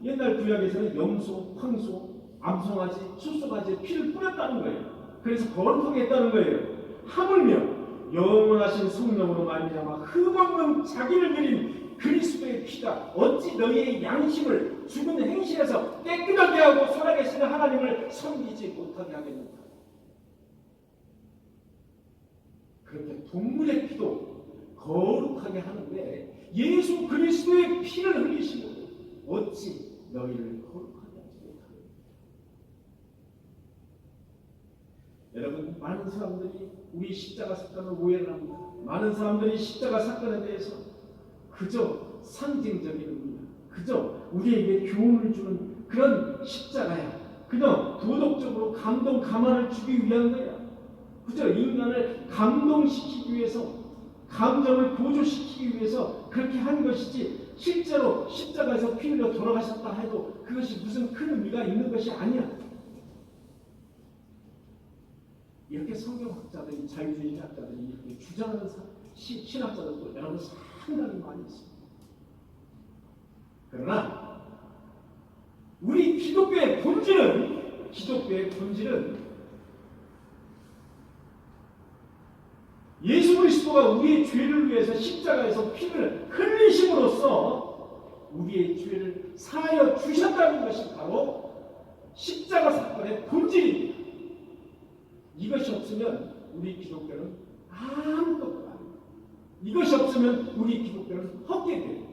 옛날 구약에서는 염소, 황소, 암송아지, 숫소가지의 피를 뿌렸다는 거예요. 그래서 거룩하게 했다는 거예요. 하물며 영원하신 성령으로 말미암아 흠없는 자기를 드린 그리스도의 피가 어찌 너희의 양심을 죽은 행실에서 깨끗하게 하고 살아계시는 하나님을 섬기지 못하게 하겠는가. 그렇게 동물의 피도 거룩하게 하는데 예수 그리스도의 피를 흘리시고 어찌 너희를 거룩하게 하지 못하겠는가. 여러분, 많은 사람들이 우리 십자가 사건을 오해를 합니다. 많은 사람들이 십자가 사건에 대해서 그저 상징적인 의미야, 그저 우리에게 교훈을 주는 그런 십자가야, 그저 도덕적으로 감동 감화를 주기 위한 거야, 그저 인간을 감동시키기 위해서, 감정을 고조시키기 위해서 그렇게 한 것이지, 실제로 십자가에서 피 흘려 돌아가셨다 해도 그것이 무슨 큰 의미가 있는 것이 아니야. 이렇게 성경학자들이, 자유주의학자들이 이렇게 주장하는 신학자들도 여러분 상당히 많이 있습니다. 그러나 우리 기독교의 본질은 예수 그리스도가 우리의 죄를 위해서 십자가에서 피를 흘리심으로써 우리의 죄를 사하여 주셨다는 것이 바로 십자가 사건의 본질입니다. 이것이 없으면 우리 기독교는 아무것도 아닙니다. 이것이 없으면 우리 기독교는 헛되게.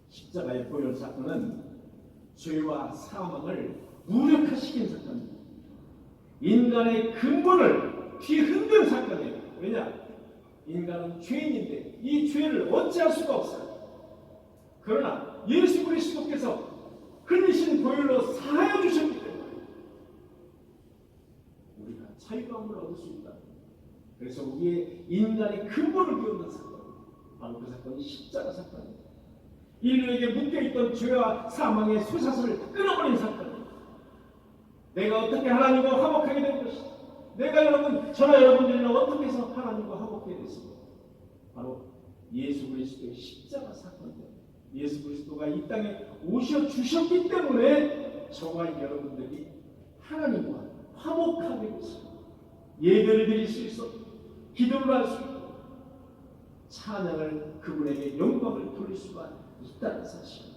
십자가의 보혈 사건은 죄와 사망을 무력화시킨 사건입니다. 인간의 근본을 뒤흔든 사건이에요. 왜냐? 인간은 죄인인데 이 죄를 어찌할 수가 없어요. 그러나 예수 그리스도께서 흘리신 보혈로 사하여 주셨기 때문에 우리가 자유함을 얻을 수 있다. 그래서 우리의 인간의 근본을 뒤흔든 사건, 바로 그 사건이 십자가 사건입니다. 인류에게 묶여있던 죄와 사망의 쇠사슬을 끊어버린 사건입니다. 내가 어떻게 하나님과 화목하게 된 것이다. 내가 저나 여러분들이랑 어떻게 해서 하나님과 화목하게 됐습니까? 바로 예수 그리스도의 십자가 사건입니다. 예수 그리스도가 이 땅에 오셔 주셨기 때문에 저와 여러분들이 하나님과 화목하게 됐습니다. 예배를 드릴 수 있었고, 기도를 할 수 있고, 찬양을, 그분에게 영광을 돌릴 수가 있다는 사실입니다.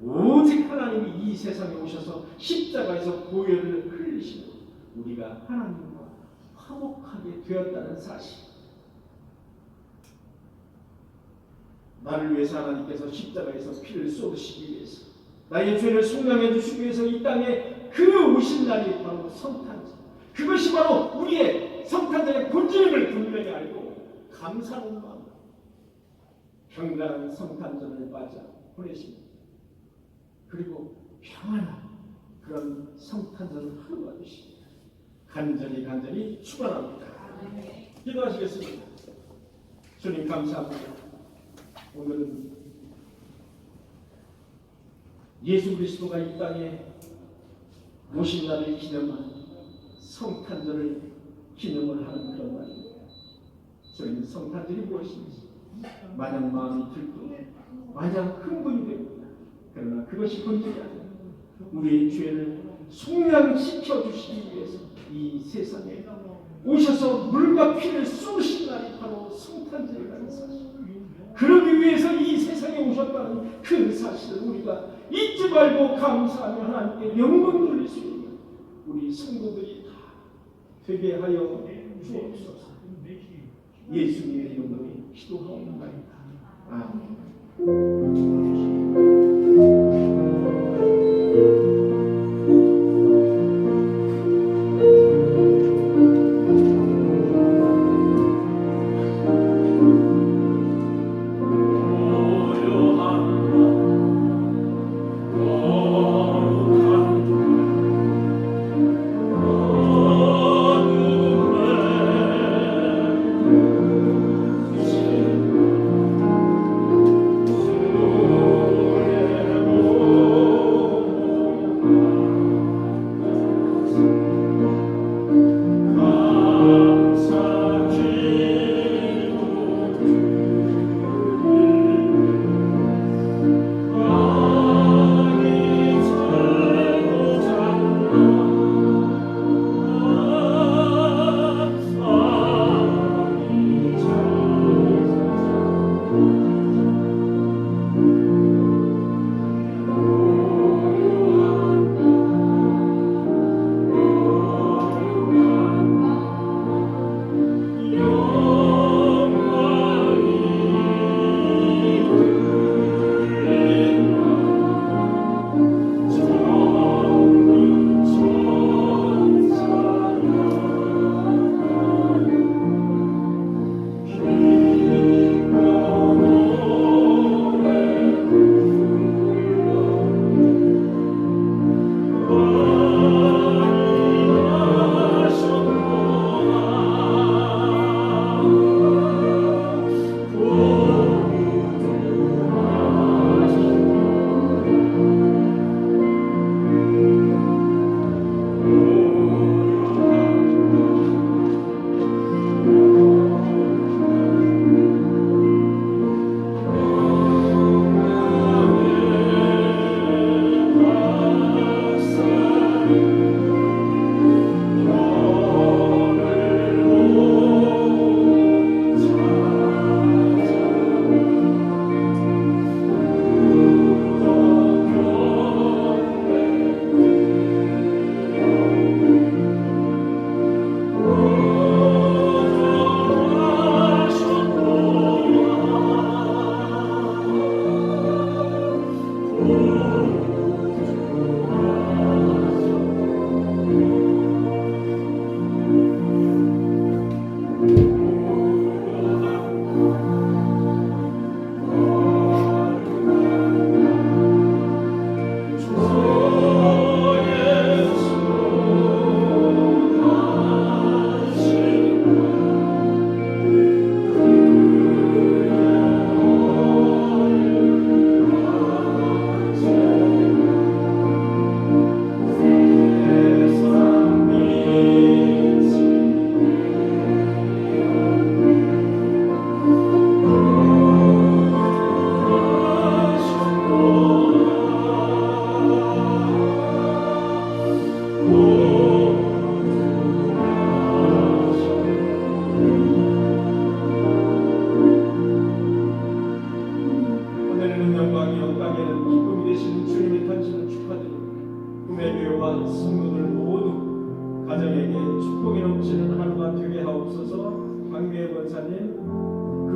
오직 하나님이 이 세상에 오셔서 십자가에서 보혈을 흘리시고 우리가 하나님과 화목하게 되었다는 사실. 나를 위해서 하나님께서 십자가에서 피를 쏟으시기 위해서, 나의 죄를 속량해 주시기 위해서 이 땅에 그 오신 오신 날이 바로 성탄절. 그것이 바로 우리의 성탄절의 본질임을 분명히 알고 감사하는 마음, 평강한 성탄절을 맞아 보내십니다. 그리고 평안한 그런 성탄절 하루가 되십니다. 간절히 축원합니다. 기도하시겠습니다. 주님 감사합니다. 오늘은 예수 그리스도가 이 땅에 오신 날을 기념하는 성탄절을 기념을 하는 그런 날입니다. 저희는 성탄절이 무엇인지 마냥 마음이 들고 마냥 흥분이 됩니다. 그러나 그것이 본질이 아니라 우리의 죄를 속량시켜 주시기 위해서 이 세상에 오셔서 물과 피를 쏟으신 날이 바로 성탄절이라는 사실, 그러기 위해서 이 세상에 오셨다는 그 사실을 우리가 잊지 말고 감사하며 하나님께 영광 돌릴 수 있는 우리 성도들이 다 되게 하여 주옵소서. 예수님의 이름으로 기도하옵나이다. 아멘.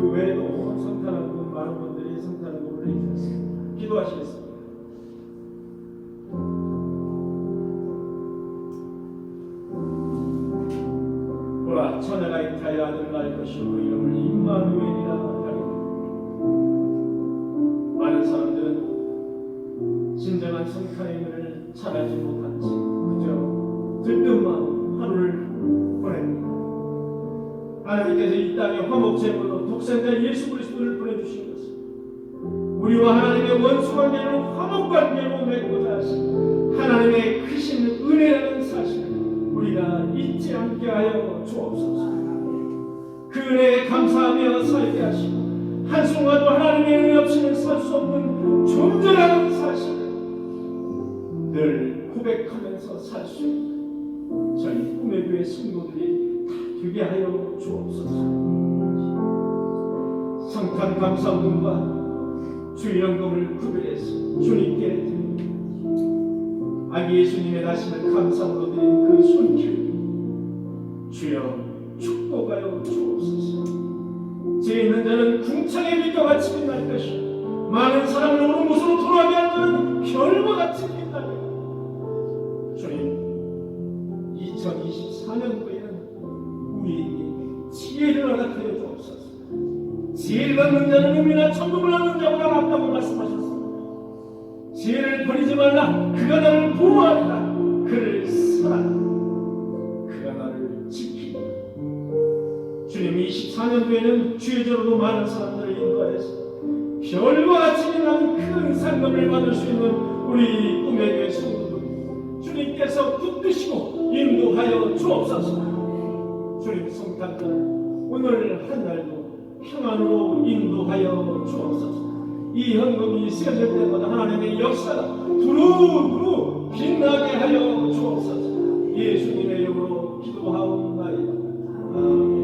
그 외에도 성탄한 분, 많은 분들이 성탄한 분을 해주셨습니다. 기도하시겠습니다. 처녀가 잉타하여 아들을 낳을 것이요 그 이름을 임마누엘이라 하리라. 많은 사람들은 진정한 성탄의 의미를 잘 알지 못한 채 그저 들뜬만 하루를 보냅니다. 하나님께서 이 땅에 화목제물로 독생자 예수 그리스도를 보내주신 것은 우리와 하나님의 원수관계로 화목관계로 맺고자 하신 하나님의 크신 은혜라는 사실을 우리가 잊지 않게 하여 주옵소서. 그 은혜에 감사하며 살게 하시고 한순간도 하나님의 은혜 없이는 살 수 없는 존재라는 사실을 늘 고백하면서 살 수 있는 저희 꿈의 교회 성도들이 다 되게 하여 주옵소서. 성탄 감사운동과 주일헌금을 구별해서 주님께 드립니다. 아기 예수님의 나심을 감사함으로 드린 그 손길 주여 축복하여 주옵소서. 죄 있는 자는 궁창의 빛과 같이 빛날 것이요 많은 사람을 오는 곳으로 돌아가게 하는 별과 같이 빛나게. 주님 2024년도에는 우리에게 지혜를 허락하여 주옵소서. 지혜를 받는 자는 은혜나 천국을 얻는 자보다 낫다고 말씀하셨습니다. 지혜를 버리지 말라. 그가 나를 보호하리라. 그를 사랑하라. 그가 나를 지키리라. 주님 24년도에는 주의 저로도 많은 사람들을 인도하여서 별과 같이 빛나는 큰 상급을 받을 수 있는 우리 꿈의 교회 성도들 주님께서 붙드시고 인도하여 주옵소서. 주님 성탄절 오늘 한 날도 평안으로 인도하여 주옵소서. 이 헌금이 쓰여질 때마다 하나님의 역사가 두루두루 빛나게 하여 주옵소서. 예수님의 이름으로 기도하옵나이다. 아멘.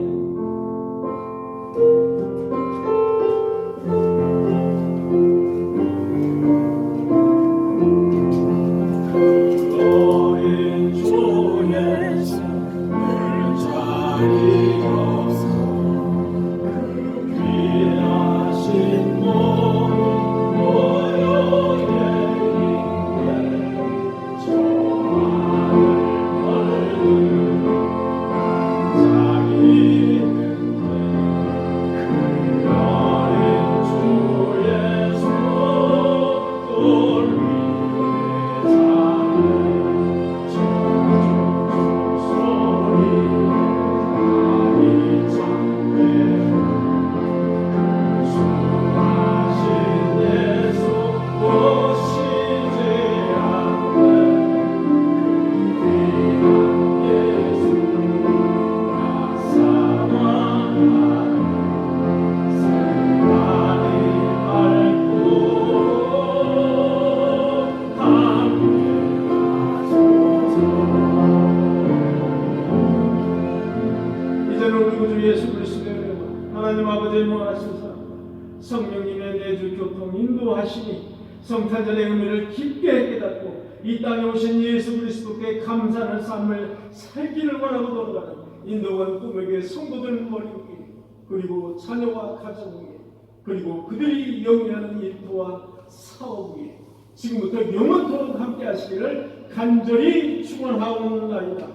성령님의 내주 교통 인도하시니 성탄절의 의미를 깊게 깨닫고 이 땅에 오신 예수 그리스도께 감사하는 삶을 살기를 원하고 돌아가는 인도원 꿈의 교회 성도들 머리 위에 그리고 자녀와 가정 위에 그리고 그들이 영위하는 일터와 사업 위에 지금부터 영원토록 함께 하시기를 간절히 축원하옵나이다.